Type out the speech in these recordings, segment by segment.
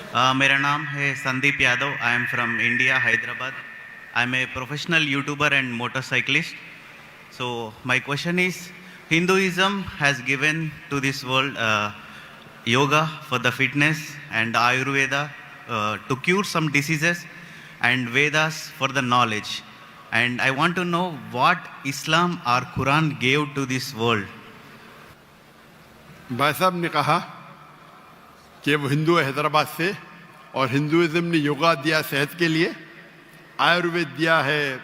मेरा नाम है Sandeep Yadav. I am from India, Hyderabad. I am a professional YouTuber and motorcyclist. So my question is, Hinduism has given to this world yoga for the fitness and Ayurveda to cure some diseases and Vedas for the knowledge. And I want to know what Islam or Quran gave to this world. भाई साहब ने कहा कि वो हिंदू है हैदराबाद से और Hinduism ने योगा दिया सेहत के लिए, आयुर्वेद दिया है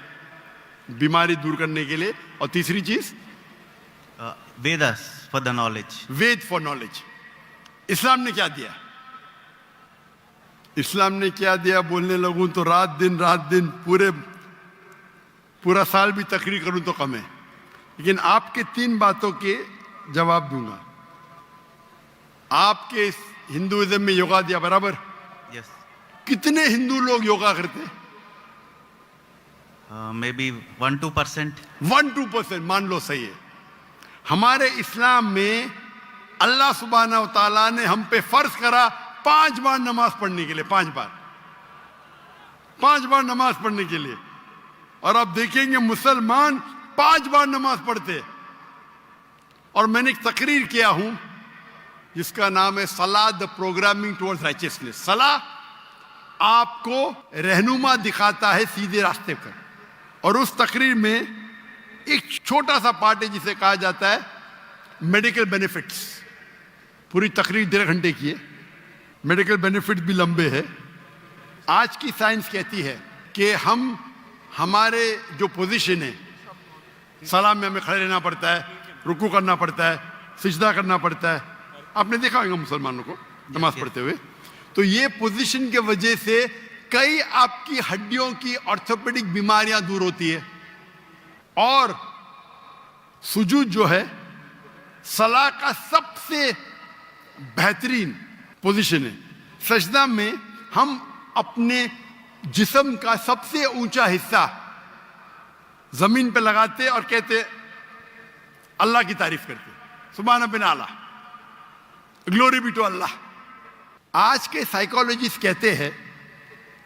बीमारी दूर करने के लिए, और तीसरी चीज Vedas for the knowledge. Veda for knowledge. इस्लाम ने क्या दिया? इस्लाम ने क्या दिया बोलने लगूं तो रात दिन पूरा साल भी तकरीर करूं तो कम है, लेकिन आपके 3 बातों के जवाब दूंगा. आपके हिंदुइज्म में योगा दिया, बराबर? Yes. कितने हिंदू लोग योगा करते हैं? Maybe 1-2%. 1-2% मान लो, सही है. हमारे इस्लाम में अल्लाह सुब्हाना व तआला ने हम पे फर्ज करा 5 बार नमाज पढ़ने के लिए, 5 बार नमाज पढ़ने के लिए. और आप देखेंगे मुसलमान 5 बार नमाज पढ़ते. और मैंने एक तकरीर किया हूं जिसका नाम है सलाह द प्रोग्रामिंग टुवर्ड्स राइचियसनेस. सलाह आपको रहनुमा दिखाता है सीधे रास्ते पर. और उस तकरीर में एक छोटा सा पार्ट है जिसे कहा जाता है मेडिकल बेनिफिट्स. पूरी तकरीर 1.5 घंटे की है. मेडिकल बेनिफिट्स भी लंबे हैं. आज की साइंस कहती है कि हमारे जो पोजीशन है, सलाम में हमें खड़े रहना पड़ता है, रुकू करना पड़ता है, सिजदा करना पड़ता है. आपने देखा होगा मुसलमानों को नमाज पढ़ते हुए. तो ये पोजीशन के वजह से कई आपकी हड्डियों की ऑर्थोपेडिक बीमारियां दूर होती है. और सुजूद जो है सलाह का सबसे बेहतरीन पोजीशन है. सजदा में हम अपने जिस्म का सबसे ऊंचा हिस्सा जमीन पे लगाते और कहते अल्लाह की तारीफ करते, सुभान बिन आला, ग्लोरी बी टू अल्लाह. आज के साइकोलॉजिस्ट कहते हैं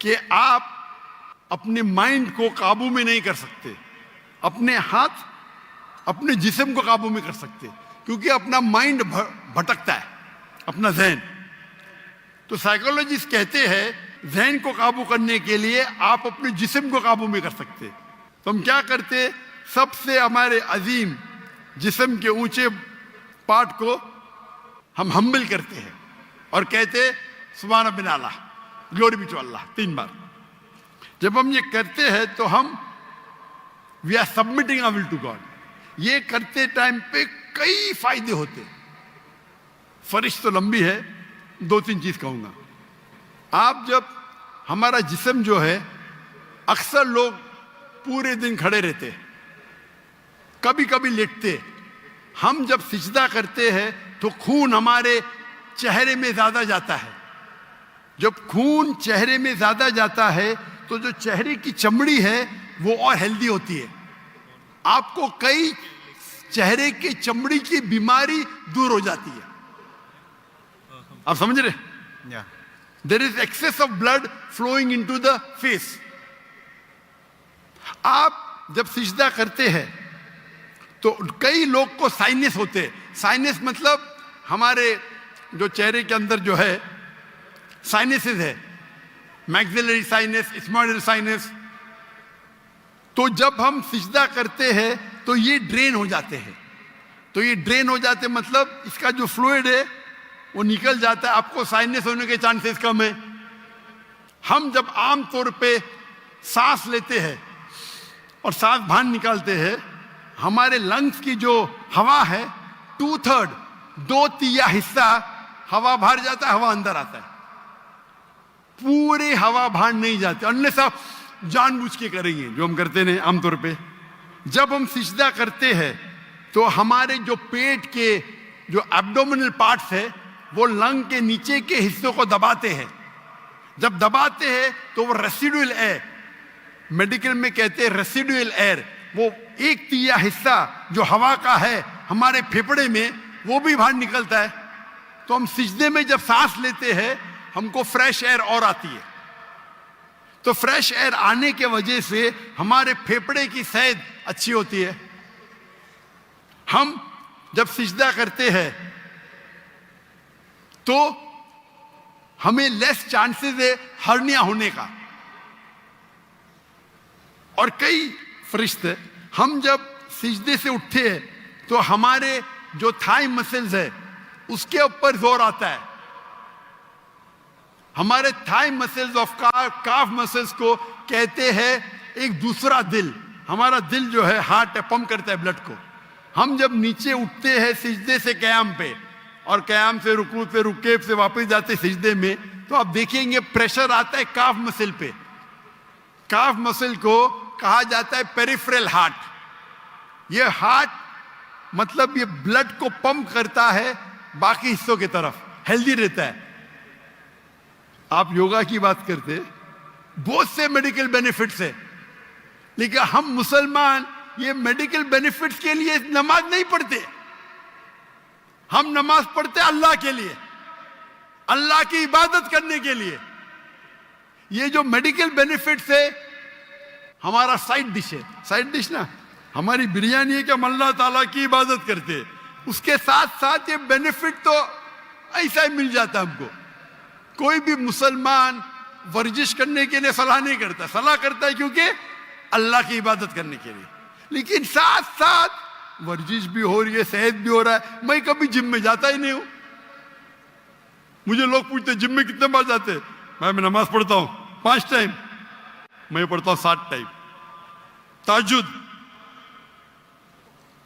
कि आप अपने माइंड को काबू में नहीं कर सकते, अपने हाथ अपने जिस्म को काबू में कर सकते, क्योंकि अपना माइंड भटकता है, अपना जहन. तो साइकोलॉजिस्ट कहते हैं जहन को काबू करने के लिए आप अपने जिस्म को काबू में कर सकते. तो हम क्या करते, सबसे हमारे अजीम जिस्म के ऊंचे पार्ट को हम हम्बल करते हैं और कहते सुभान बिन आला, ग्लोरी बी टू अल्लाह 3 बार. जब हम ये करते हैं तो हम we are submitting our will to God. ये करते टाइम पे कई फायदे होते. फरिश तो लंबी है, 2-3 चीज कहूंगा. आप जब हमारा जिस्म जो है, अक्सर लोग पूरे दिन खड़े रहते, कभी कभी लेटते. हम जब सिजदा करते हैं तो खून हमारे चेहरे में ज्यादा जाता है. जब खून चेहरे में ज्यादा जाता है तो जो चेहरे की चमड़ी है वो और हेल्दी होती है. आपको कई चेहरे की चमड़ी की बीमारी दूर हो जाती है. आप समझ रहे? Yeah. There is excess of blood flowing into the face. आप जब सिजदा करते हैं तो कई लोग को साइनस होते हैं. साइनस मतलब हमारे जो चेहरे के अंदर जो है साइनसेस है, मैक्सिलरी साइनस, स्मॉइडल साइनस. तो जब हम सिजदा करते हैं तो ये ड्रेन हो जाते हैं. तो ये ड्रेन हो जाते मतलब इसका जो फ्लूइड है वो निकल जाता है. आपको साइनस होने के चांसेस कम है. हम जब आम तौर पे सांस लेते हैं और सांस बाहर निकालते हैं, हमारे लंग्स की जो हवा है 2/3, 2/3 हिस्सा हवा बाहर जाता है, हवा अंदर आता है. पूरी हवा बाहर नहीं जाती, अनलेस आप जानबूझ के करेंगे जो हम करते हैं आमतौर पे. जब हम सिजदा करते हैं तो हमारे जो पेट के जो एब्डोमिनल पार्ट्स है वो लंग के नीचे के हिस्सों को दबाते हैं. जब दबाते हैं तो वो रेसिडुअल एयर, मेडिकल में कहते हैं रेसिडुअल एयर, वो 1/3 हिस्सा जो हवा का है हमारे फेफड़े में वो भी बाहर निकलता है. तो हम सिजदे में जब सांस लेते हैं हमको फ्रेश एयर और आती है। तो फ्रेश एयर आने के वजह से हमारे फेफड़े की सेहत अच्छी होती है। हम जब सिजदा करते हैं तो हमें लेस चांसेस है हर्निया होने का। और कई फरिश्ते, हम जब सिजदे से उठते हैं तो हमारे जो थाई मसल्स है उसके ऊपर जोर आता है। हमारे thigh muscles of calf muscles को कहते हैं एक दूसरा दिल। हमारा दिल जो है हार्ट है, पंप करता है ब्लड को। हम जब नीचे उठते हैं सिजदे से क़याम पे और क़याम से रुकू पे रुके से वापस जाते सिजदे में, तो आप देखेंगे प्रेशर आता है काफ मसल पे। काफ मसल को कहा जाता है पेरिफेरल हार्ट। ये हार्ट मतलब ये ब्लड को पंप करता है बाकी हिस्सों की तरफ, हेल्दी रहता है। आप योगा की बात करते, बहुत से मेडिकल बेनिफिट्स है, लेकिन हम मुसलमान ये मेडिकल बेनिफिट्स के लिए नमाज नहीं पढ़ते। हम नमाज पढ़ते अल्लाह के लिए, अल्लाह की इबादत करने के लिए। ये जो मेडिकल बेनिफिट्स है हमारा साइड डिश है। साइड डिश ना हमारी बिरयानी है कि हम अल्लाह ताला की इबादत करते हैं, उसके साथ साथ ये बेनिफिट तो ऐसा ही मिल जाता हमको। कोई भी मुसलमान वर्जिश करने के लिए सलाह नहीं करता, सलाह करता है क्योंकि अल्लाह की इबादत करने के लिए। लेकिन साथ साथ वर्जिश भी हो रही है, सेहत भी हो रहा है। मैं कभी जिम में जाता ही नहीं हूं। मुझे लोग पूछते जिम में कितने बार जाते हैं? मैं नमाज पढ़ता हूं 5 टाइम, मैं पढ़ता हूं 7 टाइम। ताजुद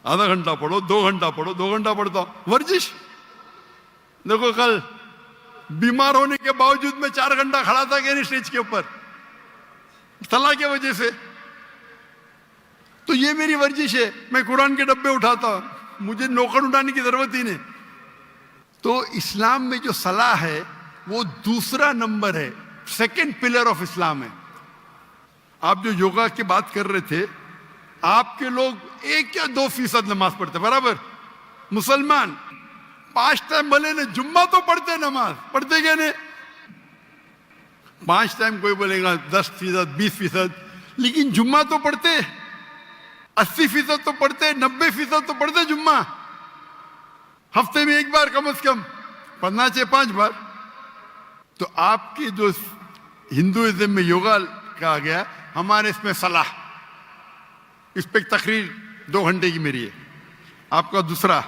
आधा घंटा पढ़ो, 2 घंटा पढ़ो, 2 घंटा पढ़ता हूं। वर्जिश देखो, कल बीमार होने के बावजूद मैं 4 घंटा खड़ा था कि नहीं स्टेज के ऊपर, सलाह की वजह से। तो ये मेरी वर्जिश है। मैं कुरान के डब्बे उठाता हूं, मुझे नौकर उठाने की जरूरत ही नहीं। तो इस्लाम में जो सलाह है वो दूसरा नंबर है, सेकंड पिलर ऑफ इस्लाम है। आप जो योगा की बात कर रहे थे, आपके लोग 1 या 2% नमाज पढ़ते, बराबर। मुसलमान 5 टाइम भले ने जुम्मा तो पढ़ते, नमाज पढ़ते क्या नहीं? 5 टाइम कोई बोलेगा 10%, 20%, लेकिन जुम्मा तो पढ़ते। 80% तो पढ़ते, 90% तो पढ़ते जुम्मा। हफ्ते में 1 बार कम से कम पढ़ना चाहिए, 5 बार। तो आपके जो हिंदुइज्म में योगा कहा गया, हमारे इसमें सलाह, इस पर तकरीर 2 घंटे की मेरी है। आपका दूसरा,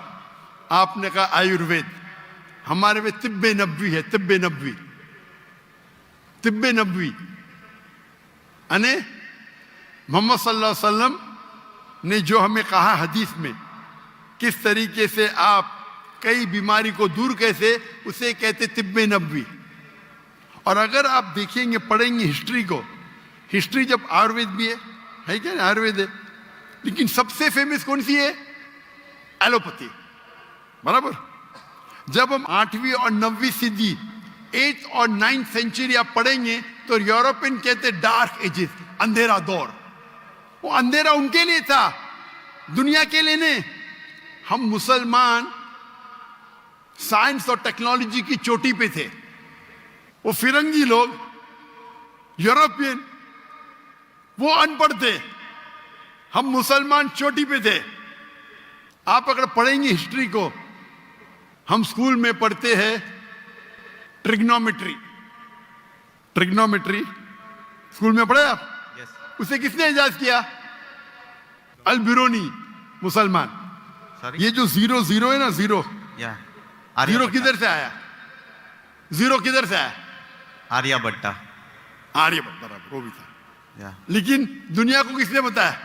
आपने कहा आयुर्वेद, हमारे में तिब्बे नबवी है। तिब्बे नबवी, तिब्बे नबवी यानी मोहम्मद सल्लल्लाहु अलैहि वसल्लम ने जो हमें कहा हदीस में, किस तरीके से आप कई बीमारी को दूर कैसे, उसे कहते तिब्बे नबवी। और अगर आप देखेंगे, पढ़ेंगे हिस्ट्री को, हिस्ट्री जब आयुर्वेद भी है क्या? आयुर्वेद है, लेकिन सबसे फेमस कौन सी है? एलोपैथी, बराबर। जब हम 8वीं और 9वीं सदी, 8th और 9th सेंचुरी आप पढ़ेंगे तो यूरोपियन कहते डार्क एजेस, अंधेरा दौर। वो अंधेरा उनके लिए था, दुनिया के लिए नहीं। हम मुसलमान साइंस और टेक्नोलॉजी की चोटी पे थे। वो फिरंगी लोग, यूरोपियन, वो अनपढ़ थे। हम मुसलमान चोटी पे थे। आप अगर पढ़ेंगे हिस्ट्री को, हम स्कूल में पढ़ते हैं ट्रिग्नोमेट्री। ट्रिग्नोमेट्री स्कूल में पढ़े आप? Yes. उसे किसने इजाद किया? अल बिरूनी, मुसलमान। Sorry? ये जो 0 0 है ना, 0 Yeah. 0 किधर से आया? 0 किधर से आया? आर्यभट्टा। आर्यभट्ट, बराबर, वो भी था। Yeah. लेकिन दुनिया को किसने बताया?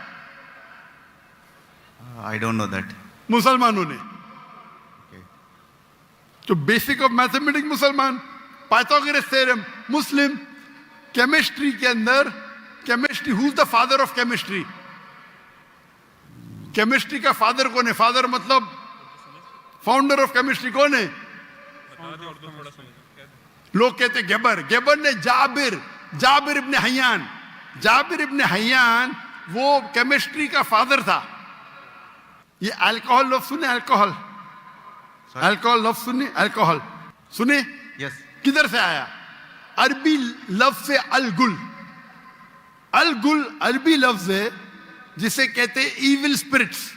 I don't know that. मुसलमानों ने। Okay. तो बेसिक ऑफ मैथमेटिक्स मुसलमान, पाइथागोरस थ्योरम मुस्लिम। केमिस्ट्री के अंदर, chemistry, who is the father of chemistry? Chemistry का फादर कौन है? फादर मतलब फाउंडर ऑफ केमिस्ट्री कौन है? लोग कहते गेबर। गेबर ने जाबिर इब्ने हयान, जाबिर इब्ने हयान वो केमिस्ट्री का फादर था। ये अल्कोहल लफ्ज सुने? अल्कोहल लफ्ज सुने? अल्कोहल सुने? Yes. किधर से आया? अरबी लफ्ज है अल गुल। अल गुल अरबी लफ्ज है जिसे कहते हैं इविल स्पिरिट्स,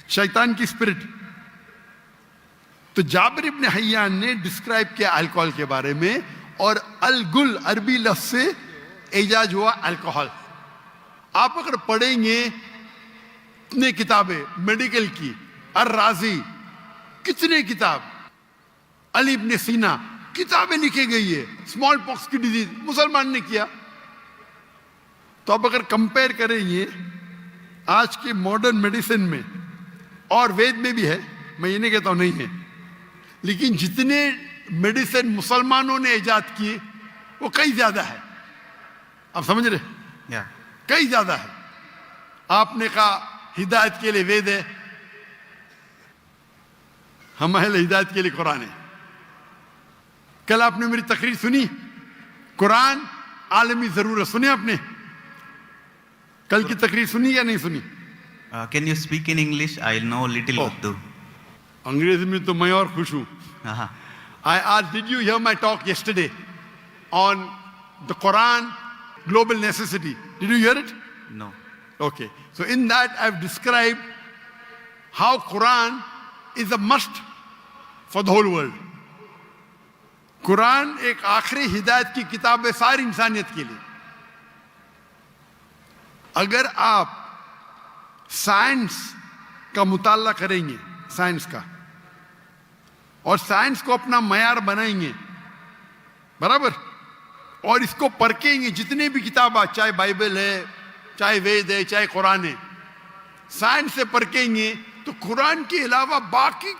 शैतान की स्पिरिट। तो जाबिर इब्न हय्यान ने डिस्क्राइब किया अल्कोहल के बारे में, और अल गुल अरबी लफ्ज से एजाज हुआ अल्कोहल। आप अगर पढ़ेंगे इतने किताबें मेडिकल की, अर राजी, कितने किताब, अली इब्न सीना, किताबें लिखी गई है, स्मॉल पॉक्स की डिजीज मुसलमान ने किया। तो अब अगर कंपेयर करेंगे आज के मॉडर्न मेडिसिन में, और वेद में भी है, मैं ये नहीं कहता हूं नहीं है, लेकिन जितने मेडिसिन मुसलमानों ने इजाद किए वो कई ज्यादा है। आप समझ रहे? Yeah. कई ज्यादा है। आपने कहा हिदायत के लिए वेद है, हम अहले हिदायत के लिए कुरान है। कल आपने मेरी तकरीर सुनी, कुरान आलमी जरूरत, सुनी आपने? कल की तकरीर सुनी या नहीं सुनी? Can you speak in English? I know little Oh. Urdu. अंग्रेजी में तो मैं और खुश हूं। Uh-huh. I asked, did you hear my talk yesterday on the Quran, global necessity? Did you hear it? No. Okay. So in that I've described how Quran is a must for the whole world. Quran एक आखिरी हिदायत की किताब है सारी इंसानियत के लिए। अगर आप साइंस का मुताला करेंगे, साइंस का, और साइंस को अपना मयार बनाएंगे, बराबर, और इसको परखेंगे, जितने भी किताब, चाहे बाइबल है, चाहे वेद है, चाहे कुरान है, साइंस से परखेंगे तो कुरान के अलावा बाकी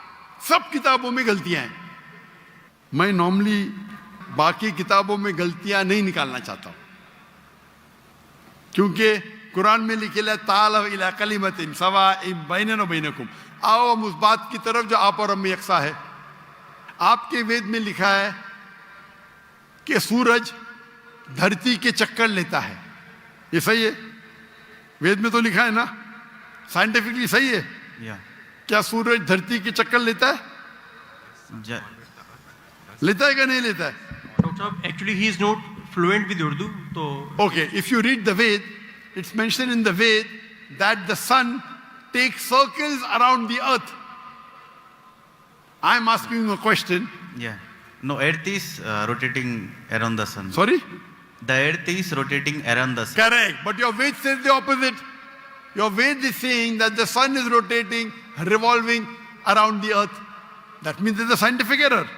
सब किताबों में गलतियां हैं। मैं नॉर्मली बाकी किताबों में गलतियां नहीं निकालना चाहता हूं, क्योंकि कुरान में लिखे ताल इला कलिमतिन सवाइम बैनना व बैनकुम, आओ हम उस बात की तरफ जो आप और हम में यकसा है। आपके वेद में लिखा है कि सूरज धरती के चक्कर लेता है, ये सही है? वेद में तो लिखा है ना, साइंटिफिकली सही है? Yeah. क्या सूरज धरती के चक्कर लेता है? Ja- लेता है क्या नहीं लेता है? Dr. Saab, actually he is not fluent with Urdu, so Okay, if you read the Ved, it's mentioned in the Ved that the sun takes circles around the earth. I'm asking you a question. Yeah. No, Earth is rotating around the sun. Sorry? The Earth is rotating around the sun. Correct. But your Ved says the opposite. Your Ved is saying that the sun is rotating, revolving around the earth. That means there's a scientific error.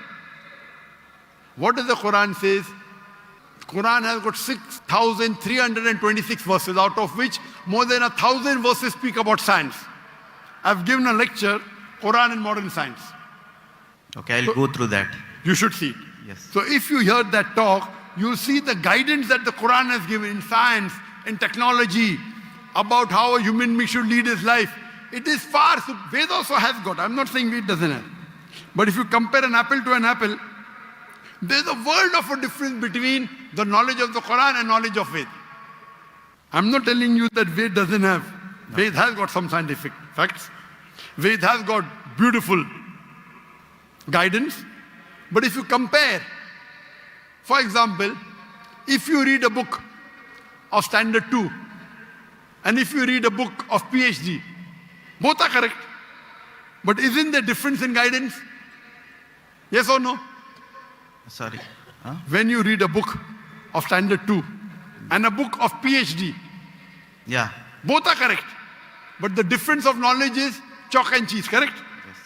What does the Quran says? Quran has got 6,326 verses, out of which more than 1,000 verses speak about science. I've given a lecture, Quran and Modern Science. Okay, I'll go through that. You should see it. Yes. So if you heard that talk, you'll see the guidance that the Quran has given in science, in technology, about how a human being should lead his life. It is far, so Ved also has got, I'm not saying Ved doesn't have. But if you compare an apple to an apple, there's a world of a difference between the knowledge of the Quran and knowledge of Ved. I'm not telling you that Ved doesn't have. Ved has got some scientific facts. Ved has got beautiful guidance. But if you compare, for example, if you read a book of Standard 2 and if you read a book of PhD, both are correct. But isn't there difference in guidance? Yes or no? Sorry. Huh? When you read a book of Standard 2 and a book of PhD, Yeah. both are correct. But the difference of knowledge is chalk and cheese, correct? Yes.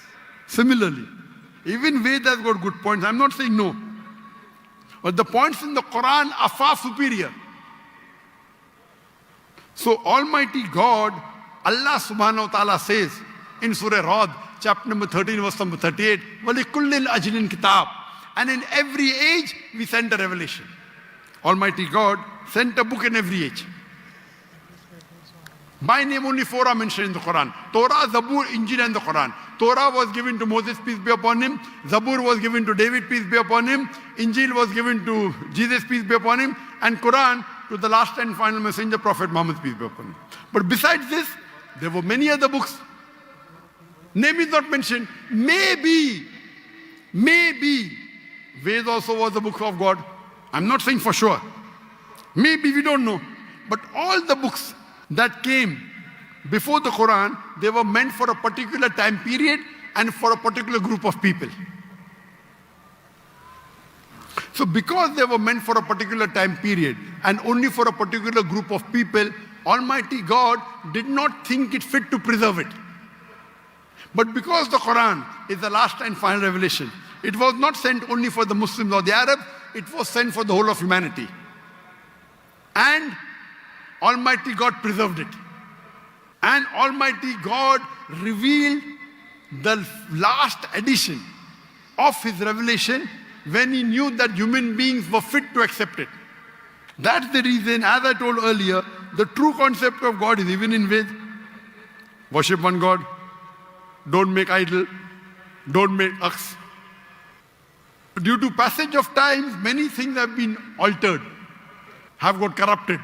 Similarly, even Ved has got good points. I'm not saying no. But the points in the Quran are far superior. So Almighty God, Allah subhanahu wa ta'ala says in Surah Rad, chapter number 13, verse number 38, وَلِكُلِّ الْأَجْلٍ kitab. And in every age, we sent a revelation. Almighty God sent a book in every age. By name only 4 are mentioned in the Quran. Torah, Zabur, Injil and the Quran. Torah was given to Moses, peace be upon him. Zabur was given to David, peace be upon him. Injil was given to Jesus, peace be upon him. And Quran to the last and final messenger, Prophet Muhammad, peace be upon him. But besides this, there were many other books. Name is not mentioned. Maybe, Ved also was the book of God. I'm not saying for sure. Maybe we don't know. But all the books that came before the Quran, they were meant for a particular time period and for a particular group of people. So because they were meant for a particular time period and only for a particular group of people, Almighty God did not think it fit to preserve it. But because the Quran is the last and final revelation, it was not sent only for the Muslims or the Arabs, it was sent for the whole of humanity. And Almighty God preserved it. And Almighty God revealed the last edition of His revelation when He knew that human beings were fit to accept it. That's the reason, as I told earlier, the true concept of God is even in Ved. Worship one God. Don't make idol. Don't make ox. Due to passage of times, many things have been altered, have got corrupted.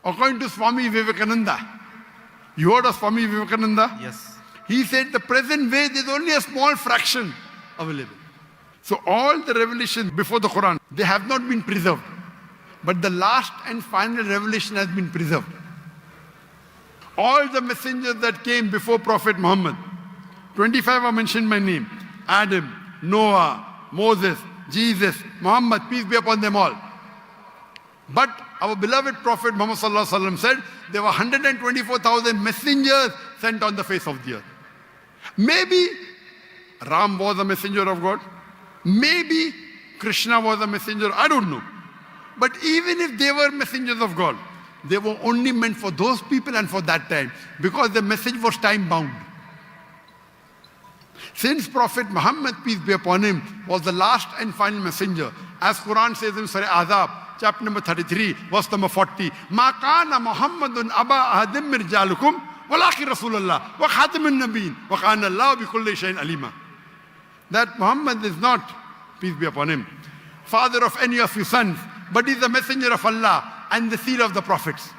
According to Swami Vivekananda, you heard of Swami Vivekananda? Yes. He said the present Ved is only a small fraction available. So all the revelations before the Quran, they have not been preserved. But the last and final revelation has been preserved. All the messengers that came before Prophet Muhammad, 25 are mentioned by name. Adam, Noah, Moses, Jesus, Muhammad, peace be upon them all. But our beloved Prophet Muhammad sallallahu alaihi wasallam said there were 124,000 messengers sent on the face of the earth. Maybe Ram was a messenger of God. Maybe Krishna was a messenger. I don't know. But even if they were messengers of God, they were only meant for those people and for that time, because the message was time bound. Since Prophet Muhammad, peace be upon him, was the last and final messenger, as Quran says in Surah Azab, chapter number 33, verse number 40, Ma kana Muhammadun aba ahadim min rijalukum walakin Rasulullah wa khatamun nabiyyin wa kana Allah bi kulli shay'in alima. That Muhammad is not, peace be upon him, father of any of your sons, but is the messenger of Allah and the seal of the prophets.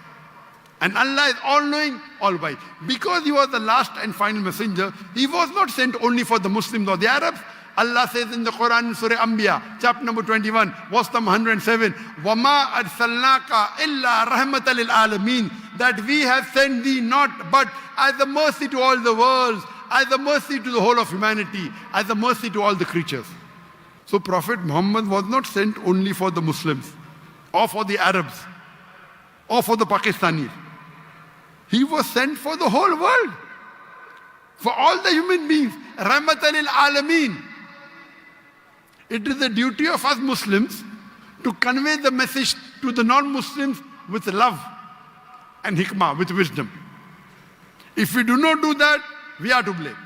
And Allah is all-knowing, all-wise. Because He was the last and final messenger, He was not sent only for the Muslims or the Arabs. Allah says in the Quran in Surah Anbiya, chapter number 21, verse number 107, وَمَا أَرْسَلْنَاكَ إِلَّا رَحْمَةً لِلْعَالَمِينَ, that we have sent thee not but as a mercy to all the worlds, as a mercy to the whole of humanity, as a mercy to all the creatures. So Prophet Muhammad was not sent only for the Muslims, or for the Arabs, or for the Pakistanis. He was sent for the whole world, for all the human beings. Rahmatan lil Alameen. It is the duty of us Muslims to convey the message to the non-Muslims with love and hikmah, with wisdom. If we do not do that, we are to blame.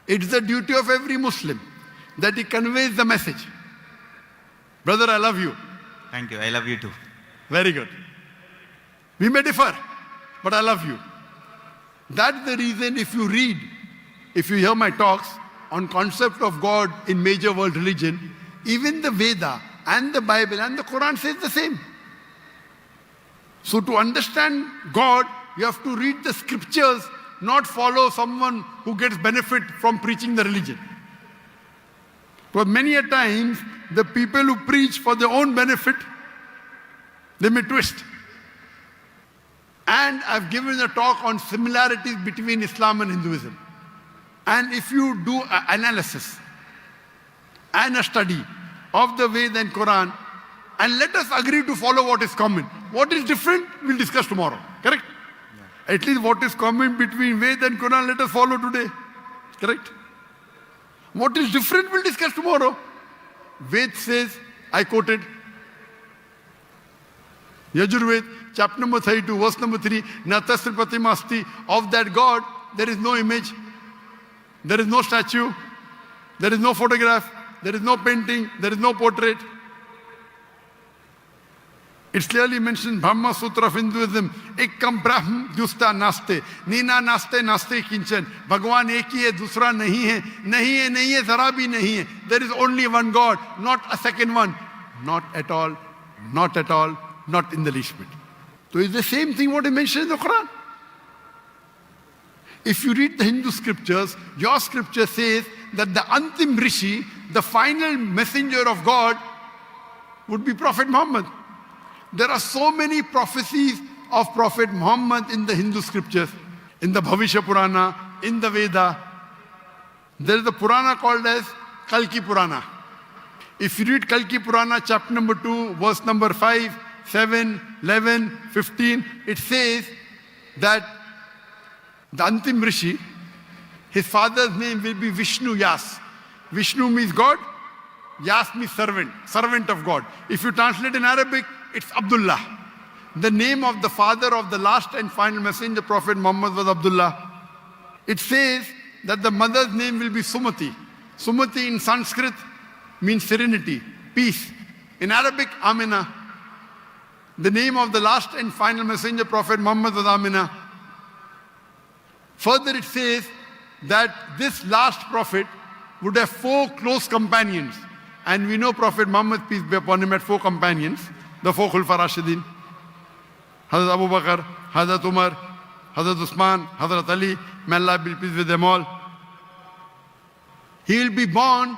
It is the duty of every Muslim that he conveys the message. Brother, I love you. Thank you. I love you too. Very good. We may differ, but I love you. That's the reason if you read, if you hear my talks on concept of God in major world religion, even the Veda and the Bible and the Quran says the same. So to understand God, you have to read the scriptures, not follow someone who gets benefit from preaching the religion. But many a times, the people who preach for their own benefit, they may twist. And I've given a talk on similarities between Islam and Hinduism. And if you do an analysis and a study of the Veda and Quran, and let us agree to follow what is common. What is different, we'll discuss tomorrow. Correct? Yeah. At least what is common between Veda and Quran, let us follow today. Correct? What is different, we'll discuss tomorrow. Ved says, I quoted, Yajurved, chapter number 32, verse number 3, Natasri Pratimasti, of that God, there is no image, there is no statue, there is no photograph, there is no painting, there is no portrait. It's clearly mentioned, Brahma Sutra of Hinduism, Ekkam Brahm Justa Naste, Nina Naste Naste Kinchan, Bhagwan ek hi hai, dusra nahi hai, zara bhi nahi hai. There is only one God, not a second one. Not at all, not at all, not in the least bit. So it's the same thing what I mentioned in the Quran. If you read the Hindu scriptures, your scripture says that the Antim Rishi, the final messenger of God, would be Prophet Muhammad. There are so many prophecies of Prophet Muhammad in the Hindu scriptures, in the Bhavishya Purana, in the Veda. There is a Purana called as Kalki Purana. If you read Kalki Purana, chapter number 2, verse number 5, 7, 11, 15, it says that the Antim Rishi, his father's name will be Vishnu Yas. Vishnu means God, Yas means servant, servant of God. If you translate in Arabic, it's Abdullah. The name of the father of the last and final messenger, Prophet Muhammad, was Abdullah. It says that the mother's name will be Sumati. Sumati in Sanskrit means serenity, peace. In Arabic, Amina. The name of the last and final messenger, Prophet Muhammad, was Amina. Further, it says that this last prophet would have 4 close companions. And we know Prophet Muhammad, peace be upon him, had 4 companions, the 4 Khulfa Rashidin. Hazrat Abu Bakr, Hazrat Umar, Hazrat Usman, Hazrat Ali, may Allah be pleased with them all. He will be born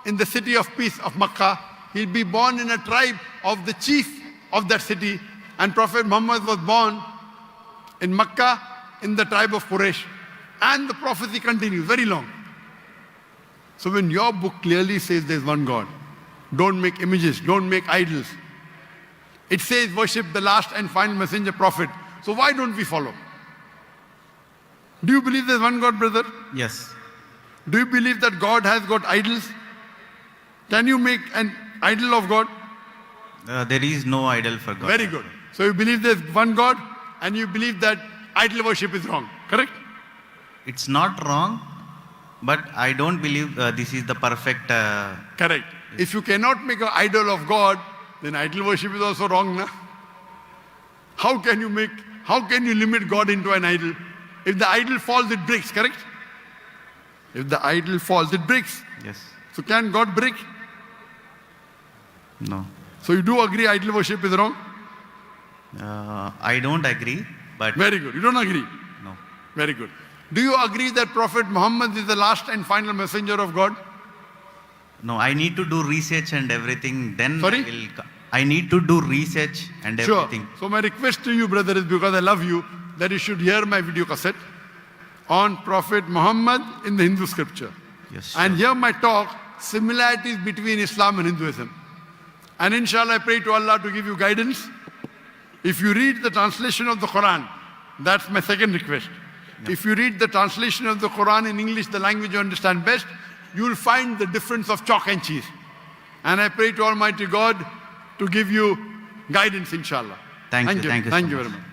in the city of peace of Makkah. He will be born in a tribe of the chief of that city. And Prophet Muhammad was born in Makkah in the tribe of Quraysh. And the prophecy continues, very long. So when your book clearly says there's one God, don't make images, don't make idols. It says worship the last and final messenger prophet. So why don't we follow? Do you believe there's one God, brother? Yes. Do you believe that God has got idols? Can you make an idol of God? There is no idol for God. Very good. So you believe there's one God and you believe that idol worship is wrong, correct? It's not wrong, but I don't believe this is the perfect. Correct. If you cannot make an idol of God, then idol worship is also wrong, na? How can you limit God into an idol? If the idol falls, it breaks, correct? If the idol falls, it breaks. Yes. So can God break? No. So you do agree idol worship is wrong? I don't agree, but Very good. You don't agree? no. Very good. Do you agree that Prophet Muhammad is the last and final messenger of God? No, I need to do research and everything. Then Sorry? I need to do research and Sure. everything. So my request to you, brother, is because I love you, that you should hear my video cassette on Prophet Muhammad in the Hindu scripture. Yes. And sure. hear my talk, similarities between Islam and Hinduism. And inshallah, I pray to Allah to give you guidance. If you read the translation of the Quran, that's my second request. If you read the translation of the Quran in English, the language you understand best, you will find the difference of chalk and cheese. And I pray to Almighty God to give you guidance, inshallah. Thank you. Thank you so Thank you much. very much.